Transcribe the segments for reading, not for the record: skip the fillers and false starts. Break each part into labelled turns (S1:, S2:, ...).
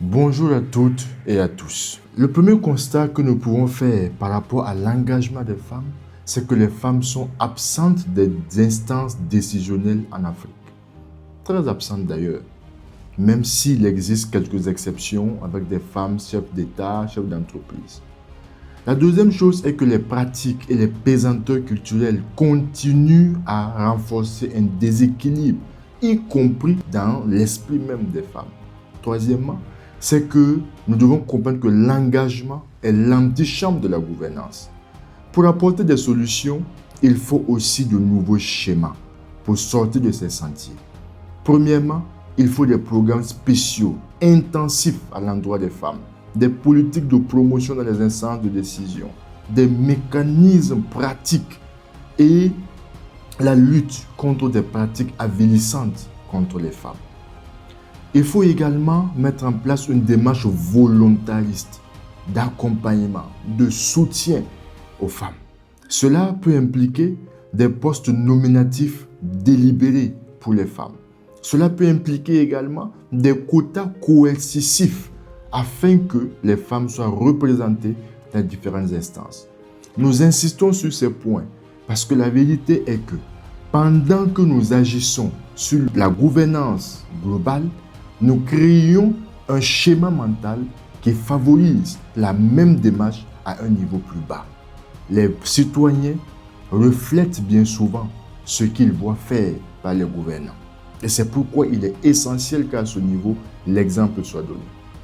S1: Bonjour à toutes et à tous. Le premier constat que nous pouvons faire par rapport à l'engagement des femmes, c'est que les femmes sont absentes des instances décisionnelles en Afrique. Très absentes d'ailleurs, même s'il existe quelques exceptions avec des femmes chefs d'État, chefs d'entreprise. La deuxième chose est que les pratiques et les pesanteurs culturels continuent à renforcer un déséquilibre, y compris dans l'esprit même des femmes. Troisièmement, c'est que nous devons comprendre que l'engagement est l'antichambre de la gouvernance. Pour apporter des solutions, il faut aussi de nouveaux schémas pour sortir de ces sentiers. Premièrement, il faut des programmes spéciaux, intensifs à l'endroit des femmes, des politiques de promotion dans les instances de décision, des mécanismes pratiques et la lutte contre des pratiques avilissantes contre les femmes. Il faut également mettre en place une démarche volontariste d'accompagnement, de soutien aux femmes. Cela peut impliquer des postes nominatifs délibérés pour les femmes. Cela peut impliquer également des quotas coercitifs afin que les femmes soient représentées dans différentes instances. Nous insistons sur ces points parce que la vérité est que pendant que nous agissons sur la gouvernance globale, nous créons un schéma mental qui favorise la même démarche à un niveau plus bas. Les citoyens reflètent bien souvent ce qu'ils voient faire par les gouvernants. Et c'est pourquoi il est essentiel qu'à ce niveau, l'exemple soit donné.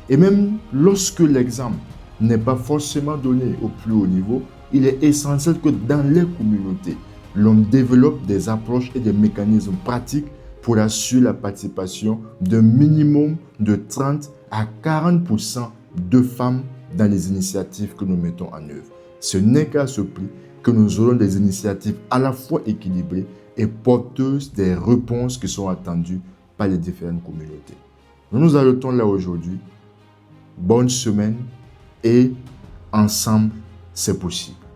S1: Et même lorsque l'exemple n'est pas forcément donné au plus haut niveau, il est essentiel que dans les communautés, l'on développe des approches et des mécanismes pratiques pour assurer la participation d'un minimum de 30 à 40% de femmes dans les initiatives que nous mettons en œuvre. Ce n'est qu'à ce prix que nous aurons des initiatives à la fois équilibrées et porteuses des réponses qui sont attendues par les différentes communautés. Nous nous arrêtons là aujourd'hui. Bonne semaine et ensemble, c'est possible.